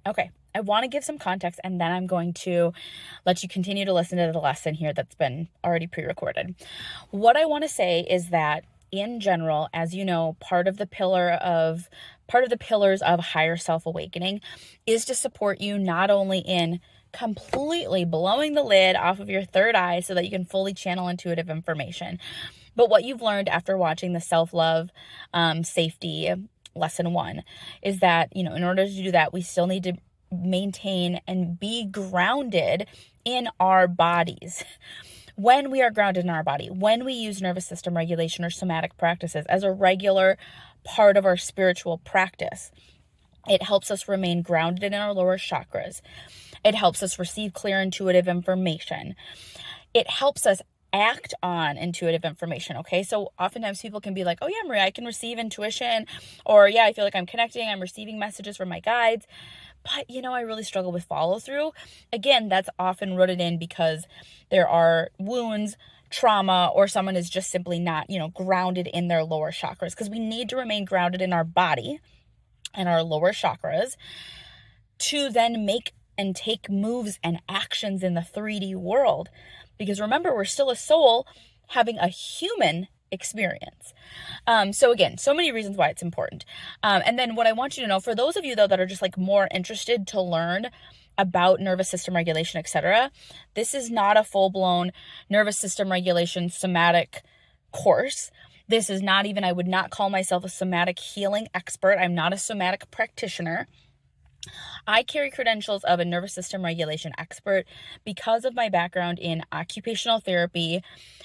Okay, I want to give some context and then I'm going to let you continue to listen to the lesson here that's been already pre-recorded. What I want to say is that in general, as you know, part of the pillars of higher self-awakening is to support you not only in completely blowing the lid off of your third eye so that you can fully channel intuitive information, but what you've learned after watching the self-love safety lesson 1 is that, in order to do that, we still need to maintain and be grounded in our bodies. When we are grounded in our body, when we use nervous system regulation or somatic practices as a regular part of our spiritual practice, it helps us remain grounded in our lower chakras. It helps us receive clear intuitive information. It helps us act on intuitive information. Okay. So oftentimes people can be like, oh yeah, Maria, I can receive intuition, or yeah, I feel like I'm connecting. I'm receiving messages from my guides, but I really struggle with follow through. Again, that's often rooted in because there are wounds, trauma, or someone is just simply not, grounded in their lower chakras, because we need to remain grounded in our body and our lower chakras to then make and take moves and actions in the 3D world. Because remember, we're still a soul having a human experience. So again, so many reasons why it's important. And then what I want you to know, for those of you though that are just like more interested to learn about nervous system regulation, etc., this is not a full-blown nervous system regulation somatic course. This is not even, I would not call myself a somatic healing expert. I'm not a somatic practitioner. I carry credentials of a nervous system regulation expert because of my background in occupational therapy,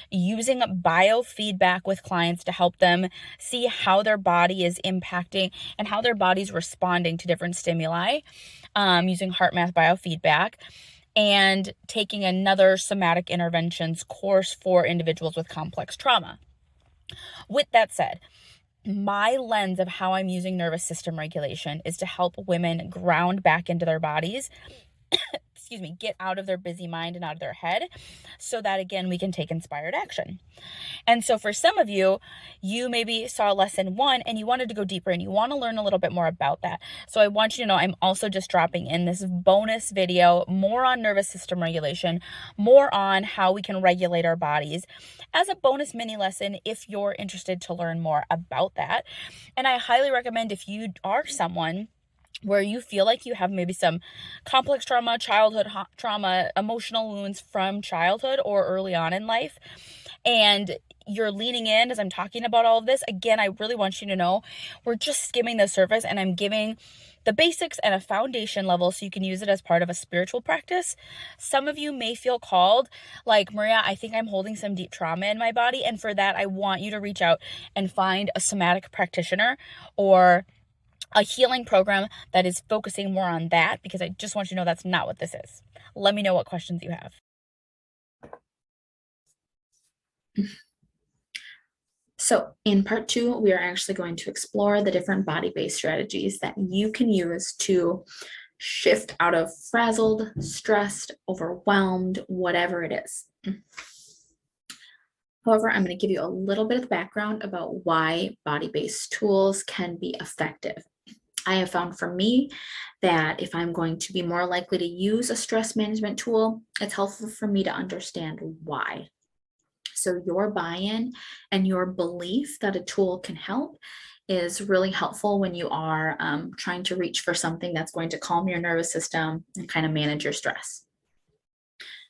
using biofeedback with clients to help them see how their body is impacting and how their body's responding to different stimuli, using heart math biofeedback, and taking another somatic interventions course for individuals with complex trauma. With that said, my lens of how I'm using nervous system regulation is to help women ground back into their bodies, get out of their busy mind and out of their head, so that again, we can take inspired action. And so for some of you, you maybe saw lesson 1 and you wanted to go deeper and you want to learn a little bit more about that. So I want you to know I'm also just dropping in this bonus video, more on nervous system regulation, more on how we can regulate our bodies, as a bonus mini lesson if you're interested to learn more about that. And I highly recommend, if you are someone where you feel like you have maybe some complex trauma, childhood trauma, emotional wounds from childhood or early on in life, and you're leaning in as I'm talking about all of this, again, I really want you to know we're just skimming the surface, and I'm giving the basics and a foundation level so you can use it as part of a spiritual practice. Some of you may feel called, like, Maria, I think I'm holding some deep trauma in my body, and for that, I want you to reach out and find a somatic practitioner or a healing program that is focusing more on that, because I just want you to know that's not what this is. Let me know what questions you have. So in part 2, we are actually going to explore the different body-based strategies that you can use to shift out of frazzled, stressed, overwhelmed, whatever it is. However, I'm going to give you a little bit of background about why body-based tools can be effective. I have found for me that if I'm going to be more likely to use a stress management tool, it's helpful for me to understand why. So your buy-in and your belief that a tool can help is really helpful when you are trying to reach for something that's going to calm your nervous system and kind of manage your stress.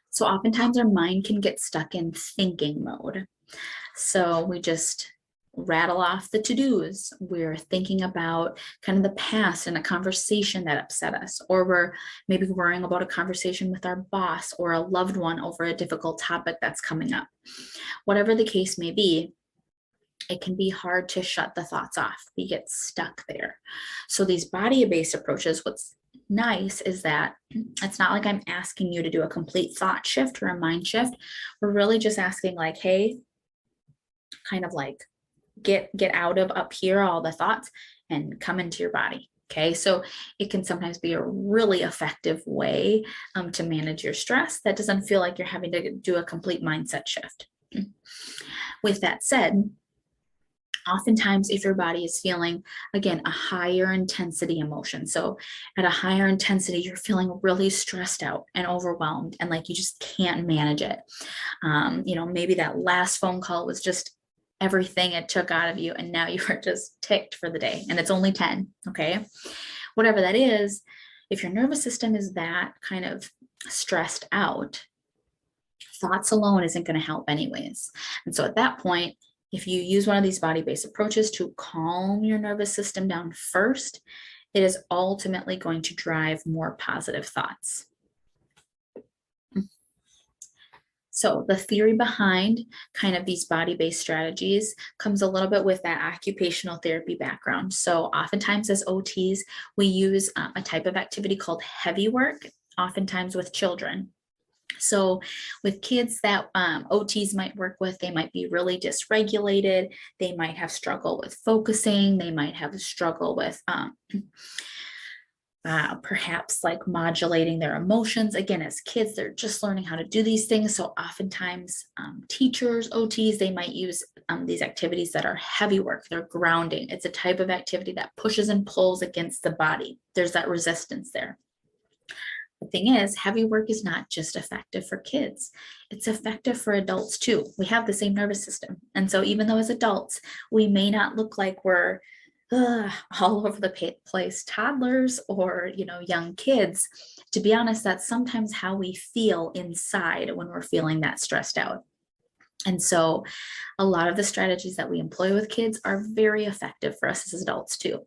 So oftentimes our mind can get stuck in thinking mode. So we just rattle off the to-dos. We're thinking about kind of the past and a conversation that upset us, or we're maybe worrying about a conversation with our boss or a loved one over a difficult topic that's coming up. Whatever the case may be, it can be hard to shut the thoughts off. We get stuck there. So these body-based approaches, what's nice is that it's not like I'm asking you to do a complete thought shift or a mind shift. We're really just asking, like, hey, kind of like get out of up here all the thoughts and come into your body. Okay, so it can sometimes be a really effective way to manage your stress that doesn't feel like you're having to do a complete mindset shift. With that said, Oftentimes, if your body is feeling, again, a higher intensity emotion, so at a higher intensity, you're feeling really stressed out and overwhelmed, and like you just can't manage it. Maybe that last phone call was just everything it took out of you, and now you are just ticked for the day, and it's only 10. Okay. Whatever that is, if your nervous system is that kind of stressed out, thoughts alone isn't going to help anyways. And so at that point, if you use one of these body-based approaches to calm your nervous system down first, it is ultimately going to drive more positive thoughts. So the theory behind kind of these body-based strategies comes a little bit with that occupational therapy background. So oftentimes as OTs, we use a type of activity called heavy work, oftentimes with children. So with kids that OTs might work with, they might be really dysregulated. They might have struggle with focusing. They might have a struggle with perhaps like modulating their emotions. Again, as kids, they're just learning how to do these things. So oftentimes teachers, OTs, they might use these activities that are heavy work. They're grounding. It's a type of activity that pushes and pulls against the body. There's that resistance there. The thing is, heavy work is not just effective for kids. It's effective for adults too. We have the same nervous system. And so even though as adults, we may not look like we're all over the place, toddlers or, young kids, to be honest, that's sometimes how we feel inside when we're feeling that stressed out. And so a lot of the strategies that we employ with kids are very effective for us as adults too.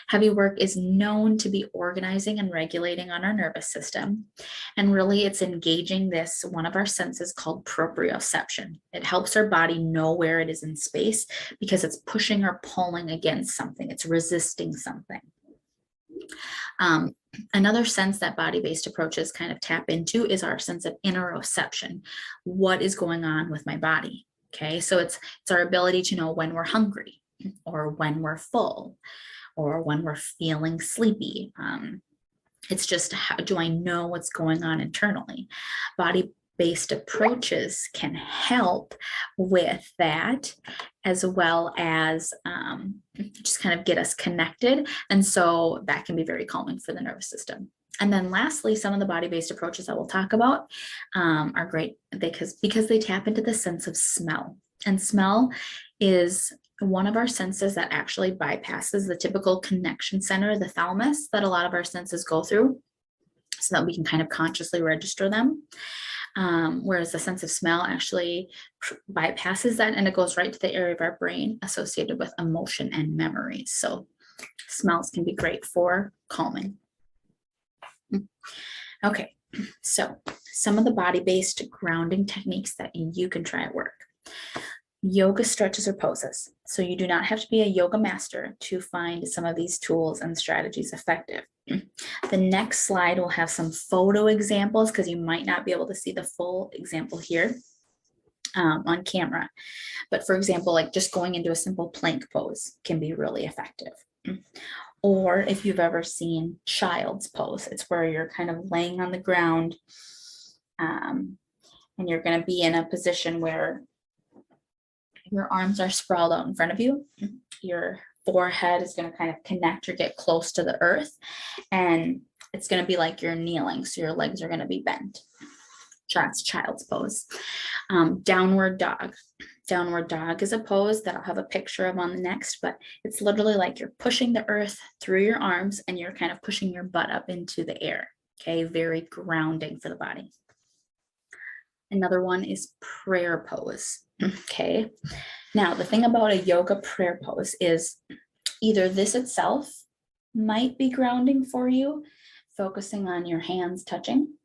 Heavy work is known to be organizing and regulating on our nervous system. And really, it's engaging one of our senses called proprioception. It helps our body know where it is in space because it's pushing or pulling against something, it's resisting something. Another sense that body-based approaches kind of tap into is our sense of interoception. What is going on with my body? Okay, so it's our ability to know when we're hungry or when we're full, or when we're feeling sleepy. It's just, how do I know what's going on internally? Body-based approaches can help with that, as well as just kind of get us connected. And so that can be very calming for the nervous system. And then lastly, some of the body-based approaches that we'll talk about are great because they tap into the sense of smell. And smell is one of our senses that actually bypasses the typical connection center, the thalamus, that a lot of our senses go through, so that we can kind of consciously register them. Whereas the sense of smell actually bypasses that, and it goes right to the area of our brain associated with emotion and memories. So smells can be great for calming. Okay, so some of the body-based grounding techniques that you can try at work. Yoga stretches or poses. So you do not have to be a yoga master to find some of these tools and strategies effective. The next slide will have some photo examples because you might not be able to see the full example here on camera. But for example, like just going into a simple plank pose can be really effective. Or if you've ever seen child's pose, it's where you're kind of laying on the ground and you're going to be in a position where your arms are sprawled out in front of you. Your forehead is going to kind of connect or get close to the earth. And it's going to be like you're kneeling. So your legs are going to be bent. That's child's pose. Downward dog. Downward dog is a pose that I'll have a picture of on the next, but it's literally like you're pushing the earth through your arms and you're kind of pushing your butt up into the air. Okay, very grounding for the body. Another one is prayer pose. Okay. Now, the thing about a yoga prayer pose is either this itself might be grounding for you, focusing on your hands touching,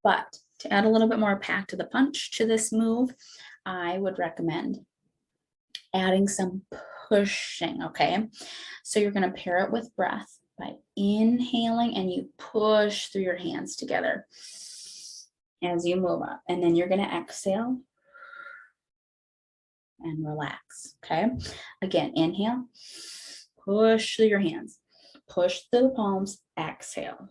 but to add a little bit more pack to the punch to this move, I would recommend adding some pushing. Okay. So you're going to pair it with breath by inhaling and you push through your hands together as you move up. And then you're going to exhale and relax. Okay. Again, inhale, push through your hands, push through the palms, exhale.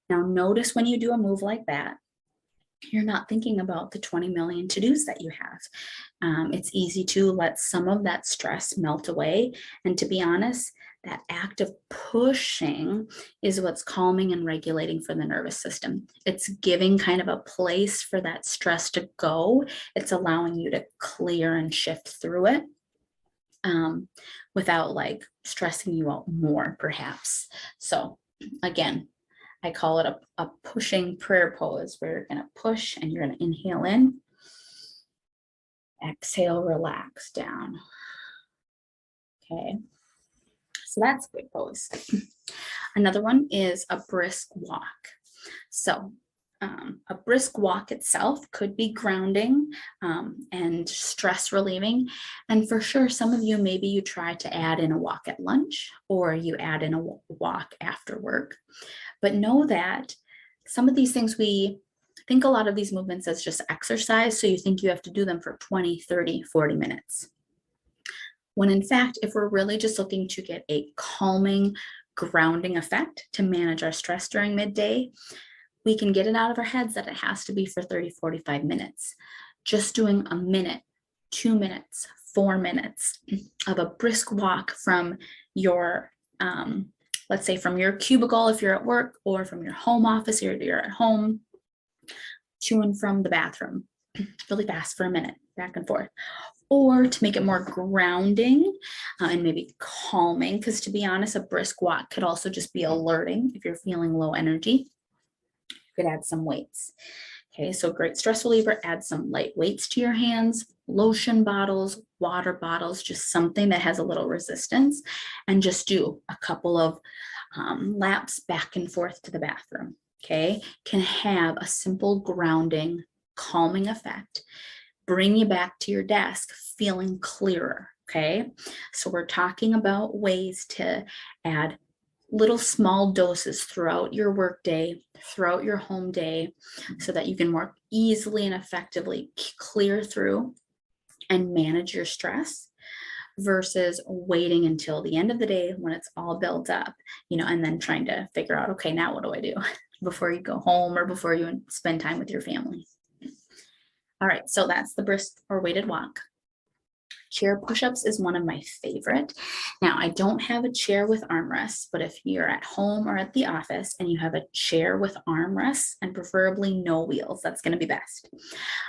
Now notice when you do a move like that, you're not thinking about the 20 million to-dos that you have. It's easy to let some of that stress melt away. And to be honest, that act of pushing is what's calming and regulating for the nervous system. It's giving kind of a place for that stress to go. It's allowing you to clear and shift through it without like stressing you out more, perhaps. So again, I call it a pushing prayer pose where you're going to push and you're going to inhale in, exhale, relax down. Okay, so that's a good pose. Another one is a brisk walk. So a brisk walk itself could be grounding and stress relieving. And for sure, some of you, maybe you try to add in a walk at lunch or you add in a walk after work. But know that some of these things, we think a lot of these movements as just exercise. So you think you have to do them for 20, 30, 40 minutes. When in fact, if we're really just looking to get a calming, grounding effect to manage our stress during midday, we can get it out of our heads that it has to be for 30, 45 minutes. Just doing a minute, 2 minutes, 4 minutes of a brisk walk from your, let's say from your cubicle if you're at work, or from your home office or you're at home, to and from the bathroom, really fast for a minute, back and forth. Or to make it more grounding and maybe calming, because to be honest, a brisk walk could also just be alerting if you're feeling low energy. You could add some weights. Okay, so great stress reliever, add some light weights to your hands, lotion bottles, water bottles, just something that has a little resistance, and just do a couple of laps back and forth to the bathroom. Okay, can have a simple grounding, calming effect, bring you back to your desk feeling clearer. Okay, so we're talking about ways to add little small doses throughout your workday, throughout your home day, so that you can more easily and effectively clear through and manage your stress, versus waiting until the end of the day when it's all built up, and then trying to figure out, okay, now what do I do before you go home or before you spend time with your family. All right, so that's the brisk or weighted walk. Chair push-ups is one of my favorite. Now, I don't have a chair with armrests, but if you're at home or at the office and you have a chair with armrests and preferably no wheels, that's going to be best.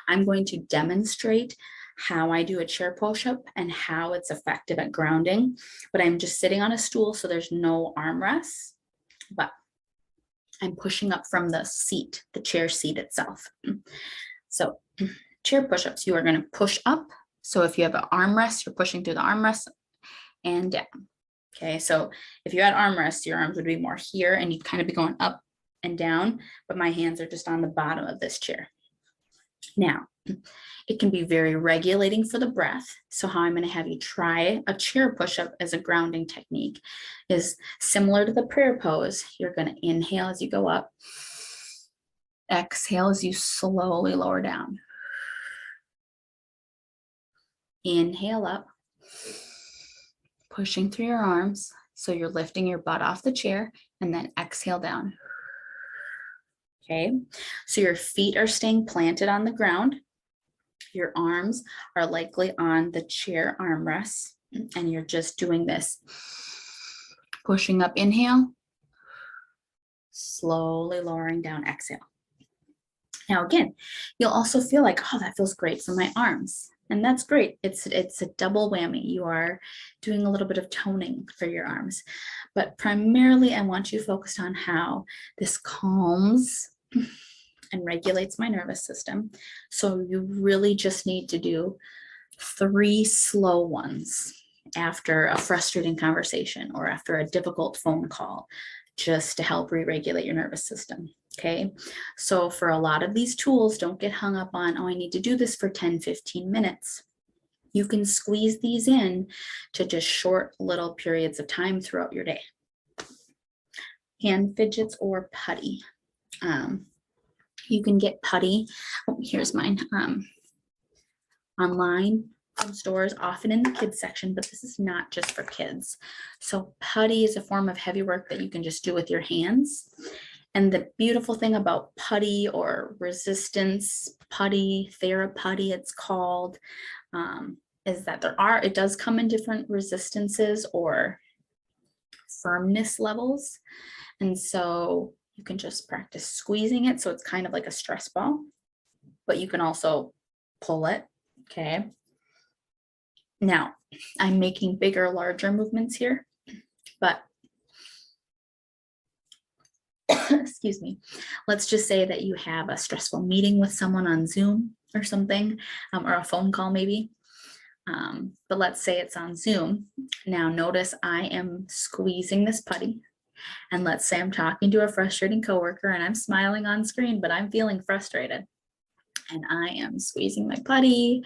I'm going to demonstrate how I do a chair push-up and how it's effective at grounding, but I'm just sitting on a stool, so there's no armrests, but I'm pushing up from the seat, the chair seat itself. So chair push-ups, you are going to push up. So if you have an armrest, you're pushing through the armrest and down. Okay, so if you had armrests, your arms would be more here and you'd kind of be going up and down, but my hands are just on the bottom of this chair. Now, it can be very regulating for the breath. So how I'm going to have you try a chair push-up as a grounding technique is similar to the prayer pose. You're going to inhale as you go up, exhale as you slowly lower down. Inhale up, pushing through your arms. So you're lifting your butt off the chair, and then exhale down. Okay, so your feet are staying planted on the ground. Your arms are likely on the chair armrests, and you're just doing this. Pushing up, inhale, slowly lowering down, exhale. Now again, you'll also feel like, oh, that feels great for my arms. And that's great. It's a double whammy. You are doing a little bit of toning for your arms. But primarily, I want you focused on how this calms and regulates my nervous system. So you really just need to do 3 slow ones after a frustrating conversation or after a difficult phone call, just to help re-regulate your nervous system. Okay, so for a lot of these tools, don't get hung up on, oh, I need to do this for 10, 15 minutes. You can squeeze these in to just short little periods of time throughout your day. Hand fidgets or putty. You can get putty. Oh, here's mine. Online from stores, often in the kids section, but this is not just for kids. So putty is a form of heavy work that you can just do with your hands. And the beautiful thing about putty or resistance putty, theraputty, it's called, is that it does come in different resistances or firmness levels. And so you can just practice squeezing it. So it's kind of like a stress ball, but you can also pull it. Okay. Now I'm making bigger, larger movements here, but excuse me, let's just say that you have a stressful meeting with someone on Zoom or something, or a phone call maybe. But let's say it's on Zoom. Now notice I am squeezing this putty. And let's say I'm talking to a frustrating coworker and I'm smiling on screen, but I'm feeling frustrated. And I am squeezing my putty.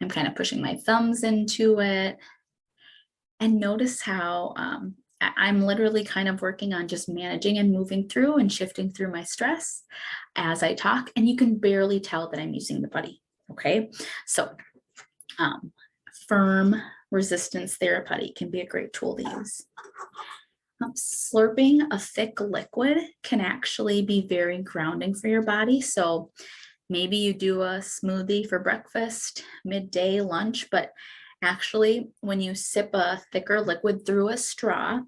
I'm kind of pushing my thumbs into it. And notice how I'm literally kind of working on just managing and moving through and shifting through my stress as I talk. And you can barely tell that I'm using the putty. Okay. So firm resistance therapy can be a great tool to use. Slurping a thick liquid can actually be very grounding for your body. So maybe you do a smoothie for breakfast, midday, lunch, but actually when you sip a thicker liquid through a straw,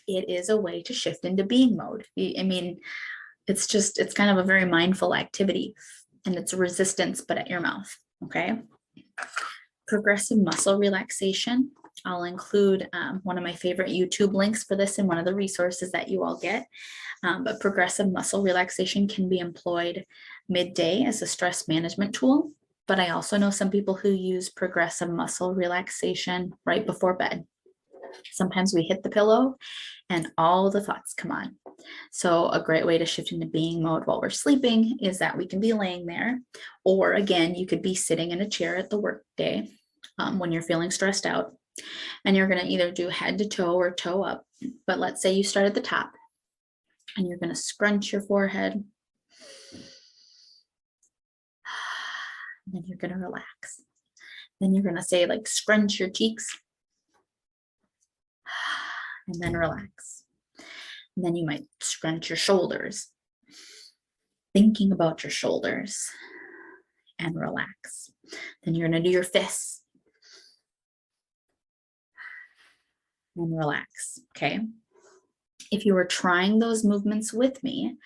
it is a way to shift into being mode. I mean, it's kind of a very mindful activity, and it's a resistance, but at your mouth. Okay. Progressive muscle relaxation. I'll include one of my favorite YouTube links for this in one of the resources that you all get. But progressive muscle relaxation can be employed midday as a stress management tool. But I also know some people who use progressive muscle relaxation right before bed. Sometimes we hit the pillow and all the thoughts come on. So a great way to shift into being mode while we're sleeping is that we can be laying there, or again, you could be sitting in a chair at the work day when you're feeling stressed out, and you're going to either do head to toe or toe up. But let's say you start at the top and you're going to scrunch your forehead. And then you're going to relax. Then you're going to say, like, scrunch your cheeks and then relax. And then you might scrunch your shoulders, thinking about your shoulders, and relax. Then you're going to do your fists and relax. Okay. If you were trying those movements with me,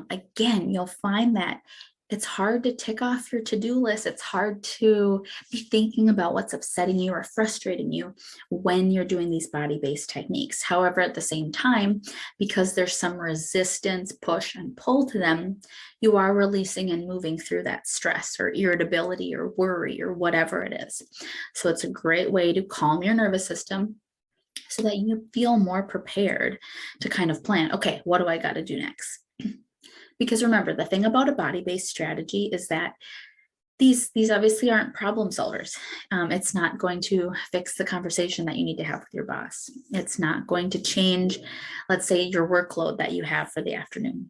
again, you'll find that it's hard to tick off your to-do list. It's hard to be thinking about what's upsetting you or frustrating you when you're doing these body-based techniques. However, at the same time, because there's some resistance, push, and pull to them, you are releasing and moving through that stress or irritability or worry or whatever it is. So it's a great way to calm your nervous system so that you feel more prepared to kind of plan, okay, what do I got to do next? Because remember, the thing about a body-based strategy is that these obviously aren't problem solvers. It's not going to fix the conversation that you need to have with your boss. It's not going to change, let's say, your workload that you have for the afternoon.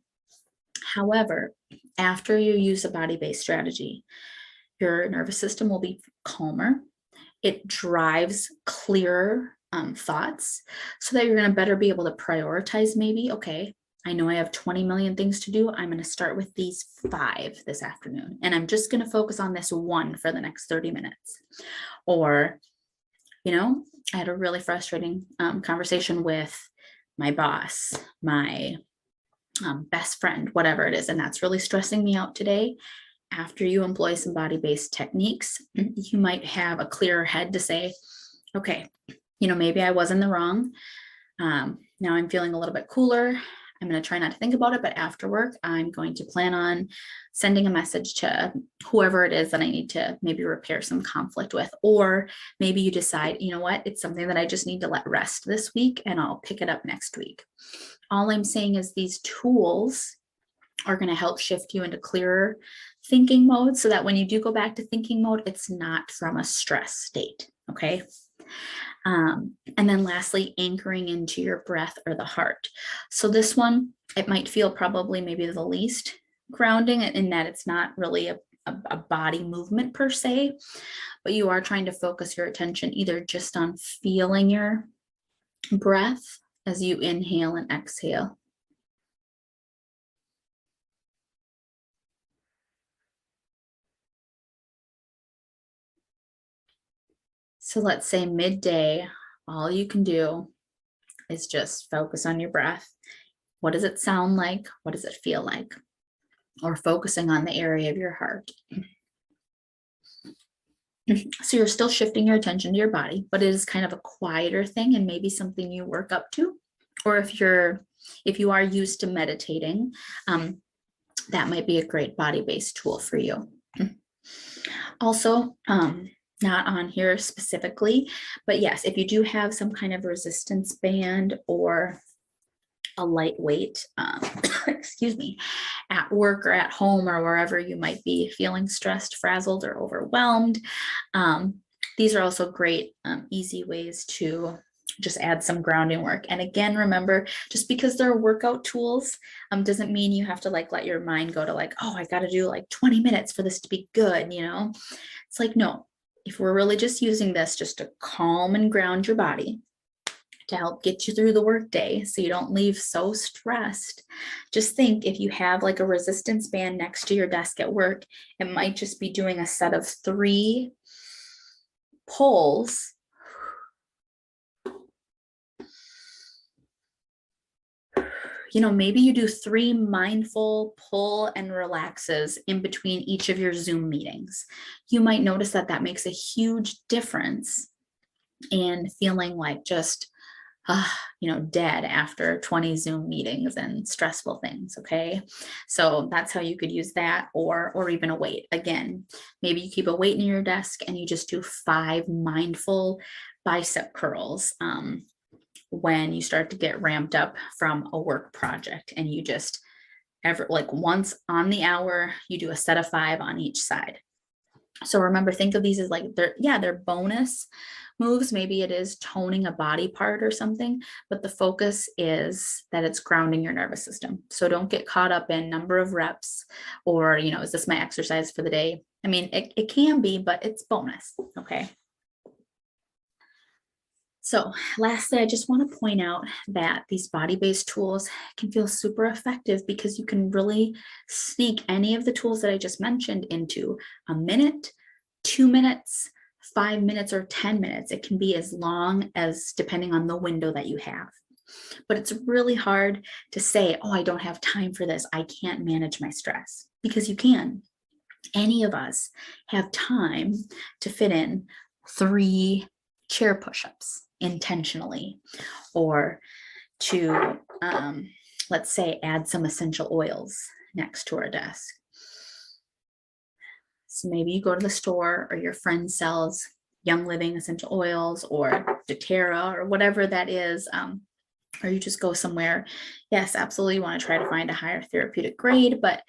However, after you use a body-based strategy, your nervous system will be calmer. It drives clearer thoughts so that you're going to better be able to prioritize. Maybe, okay, I know I have 20 million things to do. I'm going to start with these 5 this afternoon, and I'm just going to focus on this one for the next 30 minutes. Or, I had a really frustrating conversation with my boss, my best friend, whatever it is, and that's really stressing me out today. After you employ some body-based techniques, you might have a clearer head to say, okay, maybe I was in the wrong. Now I'm feeling a little bit cooler. I'm going to try not to think about it, but after work, I'm going to plan on sending a message to whoever it is that I need to maybe repair some conflict with. Or maybe you decide, you know what, it's something that I just need to let rest this week and I'll pick it up next week. All I'm saying is these tools are going to help shift you into clearer thinking mode so that when you do go back to thinking mode, it's not from a stress state. Okay. And then lastly, anchoring into your breath or the heart. So this one, it might feel probably maybe the least grounding in that it's not really a body movement per se, but you are trying to focus your attention either just on feeling your breath as you inhale and exhale, So let's say midday, all you can do is just focus on your breath. What does it sound like? What does it feel like? Or focusing on the area of your heart. So you're still shifting your attention to your body, but it is kind of a quieter thing and maybe something you work up to. Or if you are used to meditating, that might be a great body-based tool for you. Also, not on here specifically, but yes, if you do have some kind of resistance band or a lightweight, excuse me, at work or at home or wherever you might be feeling stressed, frazzled, or overwhelmed. These are also great, easy ways to just add some grounding work. And again, remember, just because they're workout tools doesn't mean you have to like let your mind go to like, oh, I got to do like 20 minutes for this to be good. You know, it's like, no, if we're really just using this just to calm and ground your body, to help get you through the workday so you don't leave so stressed. Just think, if you have like a resistance band next to your desk at work, it might just be doing a set of 3 pulls. You know, maybe you do 3 mindful pull and relaxes in between each of your Zoom meetings. You might notice that that makes a huge difference in feeling like just dead after 20 Zoom meetings and stressful things. Okay. So that's how you could use that, or even a weight. Again, maybe you keep a weight near your desk and you just do 5 mindful bicep curls when you start to get ramped up from a work project, and you just like once on the hour, you do a set of 5 on each side. So remember, think of these as like they're bonus moves. Maybe it is toning a body part or something, but the focus is that it's grounding your nervous system. So don't get caught up in number of reps or, is this my exercise for the day? I mean, it can be, but it's bonus. Okay. So lastly, I just want to point out that these body-based tools can feel super effective because you can really sneak any of the tools that I just mentioned into a minute, 2 minutes, 5 minutes, or 10 minutes. It can be as long as depending on the window that you have. But it's really hard to say, oh, I don't have time for this. I can't manage my stress, because you can. Any of us have time to fit in 3 chair push-ups intentionally, or to let's say add some essential oils next to our desk. So maybe you go to the store, or your friend sells Young Living essential oils or doTERRA or whatever that is, or you just go somewhere. Yes, absolutely, you want to try to find a higher therapeutic grade, but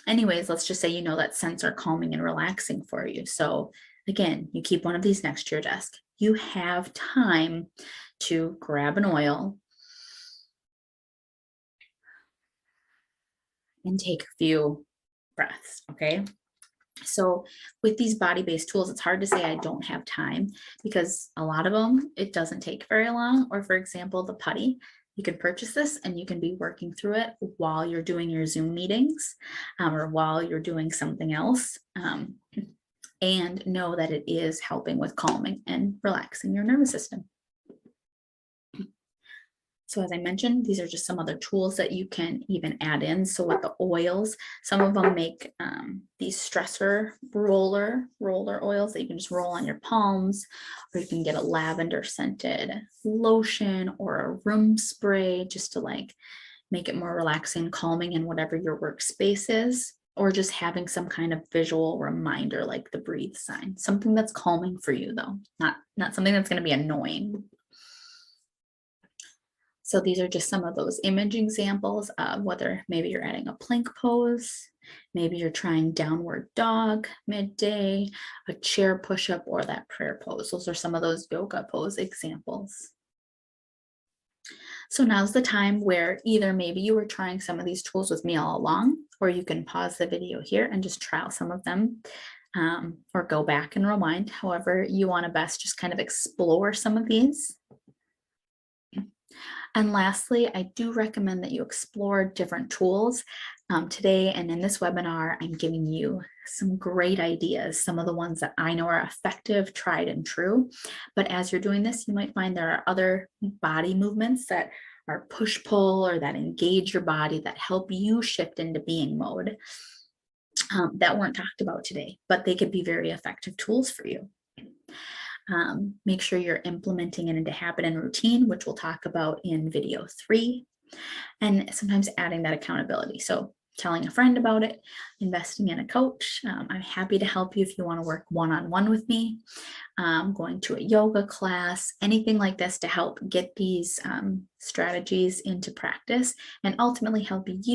anyways, let's just say that scents are calming and relaxing for you. So again, you keep one of these next to your desk. You have time to grab an oil and take a few breaths. Okay. So with these body-based tools, it's hard to say I don't have time, because a lot of them, it doesn't take very long. Or for example, the putty, you can purchase this and you can be working through it while you're doing your Zoom meetings, or while you're doing something else, and know that it is helping with calming and relaxing your nervous system. So as I mentioned, these are just some other tools that you can even add in. So with the oils, some of them make these stressor roller oils that you can just roll on your palms, or you can get a lavender scented lotion or a room spray just to like make it more relaxing, calming in whatever your workspace is, or just having some kind of visual reminder like the breathe sign, something that's calming for you though, not something that's going to be annoying. So these are just some of those image examples of whether maybe you're adding a plank pose, maybe you're trying downward dog midday, a chair push-up, or that prayer pose. Those are some of those yoga pose examples. So now's the time where either maybe you were trying some of these tools with me all along, or you can pause the video here and just try out some of them, or go back and rewind, however you want to best just kind of explore some of these. And lastly, I do recommend that you explore different tools Today and in this webinar, I'm giving you some great ideas, some of the ones that I know are effective, tried and true. But as you're doing this, you might find there are other body movements that are push-pull or that engage your body that help you shift into being mode that weren't talked about today, but they could be very effective tools for you. Make sure you're implementing it into habit and routine, which we'll talk about in video 3, and sometimes adding that accountability. So telling a friend about it, investing in a coach. I'm happy to help you if you want to work one-on-one with me, going to a yoga class, anything like this to help get these strategies into practice and ultimately help you